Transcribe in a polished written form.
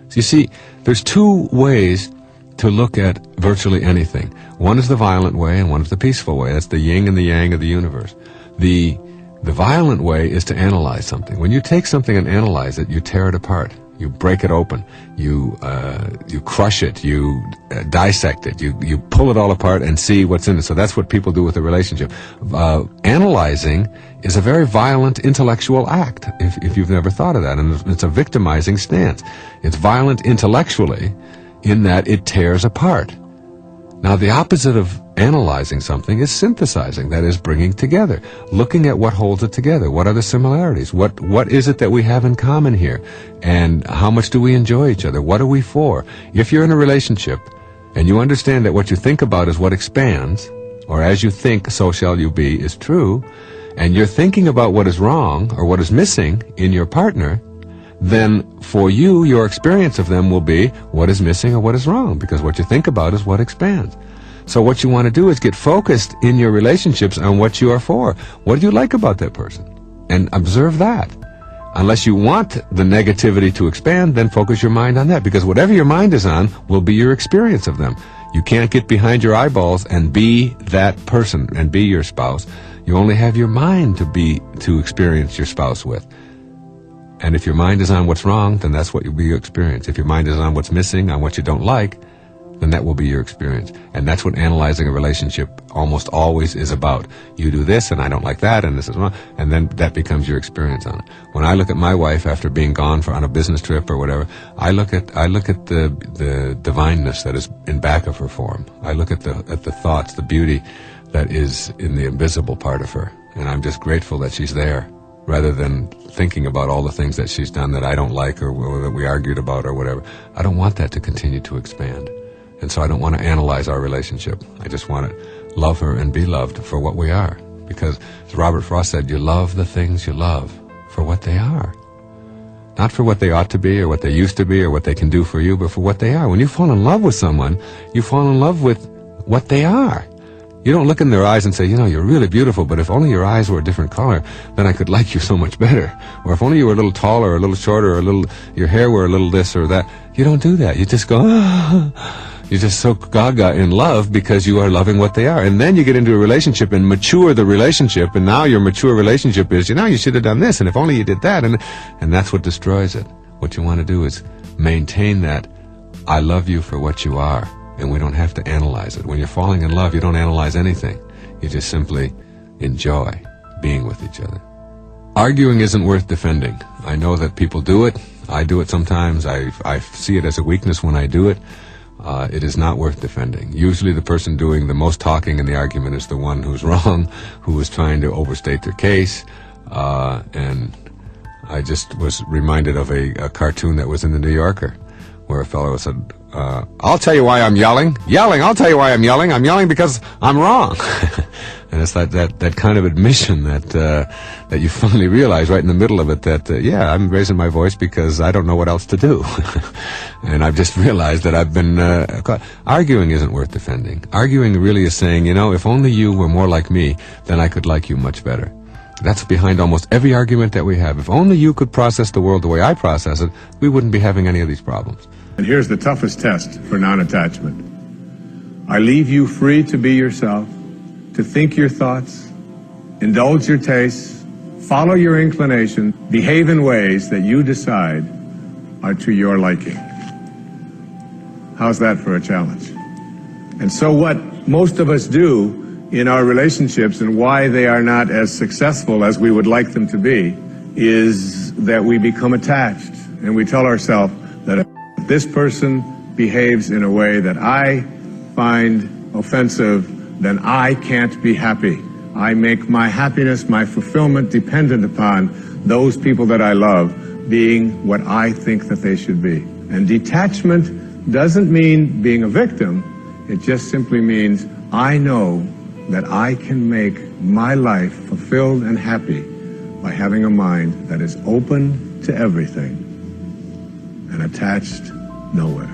So you see, there's two ways to look at virtually anything. One is the violent way and one is the peaceful way. That's the yin and the yang of the universe. The violent way is to analyze something. When you take something and analyze it, you tear it apart. You break it open. You crush it. You dissect it. You pull it all apart and see what's in it. So that's what people do with a relationship. Analyzing is a very violent intellectual act, if you've never thought of that. And it's a victimizing stance. It's violent intellectually in that it tears apart. Now, the opposite of analyzing something is synthesizing, that is, bringing together, looking at what holds it together. What are the similarities? What is it that we have in common here? And how much do we enjoy each other? What are we for? If you're in a relationship and you understand that what you think about is what expands, or as you think, so shall you be, is true, and you're thinking about what is wrong or what is missing in your partner, then for you, your experience of them will be what is missing or what is wrong, because what you think about is what expands. So what you want to do is get focused in your relationships on what you are for. What do you like about that person? And observe that. Unless you want the negativity to expand, then focus your mind on that, because whatever your mind is on will be your experience of them. You can't get behind your eyeballs and be that person and be your spouse. You only have your mind to experience your spouse with. And if your mind is on what's wrong, then that's what will be your experience. If your mind is on what's missing, on what you don't like, then that will be your experience. And that's what analyzing a relationship almost always is about. You do this, and I don't like that, and this is wrong, and then that becomes your experience on it. When I look at my wife after being gone on a business trip or whatever, I look at the divineness that is in back of her form. I look at the thoughts, the beauty that is in the invisible part of her, and I'm just grateful that she's there, rather than thinking about all the things that she's done that I don't like or that we argued about or whatever. I don't want that to continue to expand. And so I don't want to analyze our relationship. I just want to love her and be loved for what we are. Because, as Robert Frost said, you love the things you love for what they are. Not for what they ought to be or what they used to be or what they can do for you, but for what they are. When you fall in love with someone, you fall in love with what they are. You don't look in their eyes and say, you're really beautiful, but if only your eyes were a different color, then I could like you so much better. Or if only you were a little taller or a little shorter or your hair were a little this or that. You don't do that. You just go, You're just so gaga in love because you are loving what they are. And then you get into a relationship and mature the relationship, and now your mature relationship is, you should have done this, and if only you did that. And that's what destroys it. What you want to do is maintain that I love you for what you are. And we don't have to analyze it. When you're falling in love, you don't analyze anything. You just simply enjoy being with each other. Arguing isn't worth defending. I know that people do it. I do it sometimes. I see it as a weakness when I do it. It is not worth defending. Usually the person doing the most talking in the argument is the one who's wrong, who is trying to overstate their case. And I just was reminded of a cartoon that was in the New Yorker, where a fellow said, I'll tell you why I'm yelling. I'll tell you why I'm yelling. I'm yelling because I'm wrong. And it's that kind of admission that you finally realize right in the middle of it that, I'm raising my voice because I don't know what else to do. And I've just realized that I've been arguing isn't worth defending. Arguing really is saying, if only you were more like me, then I could like you much better. That's behind almost every argument that we have. If only you could process the world the way I process it, we wouldn't be having any of these problems. And here's the toughest test for non-attachment. I leave you free to be yourself, to think your thoughts, indulge your tastes, follow your inclination, behave in ways that you decide are to your liking. How's that for a challenge? And so what most of us do in our relationships, and why they are not as successful as we would like them to be, is that we become attached, and we tell ourselves that if this person behaves in a way that I find offensive, then I can't be happy. I make my happiness, my fulfillment dependent upon those people that I love being what I think that they should be. And detachment doesn't mean being a victim. It just simply means I know that I can make my life fulfilled and happy by having a mind that is open to everything and attached nowhere.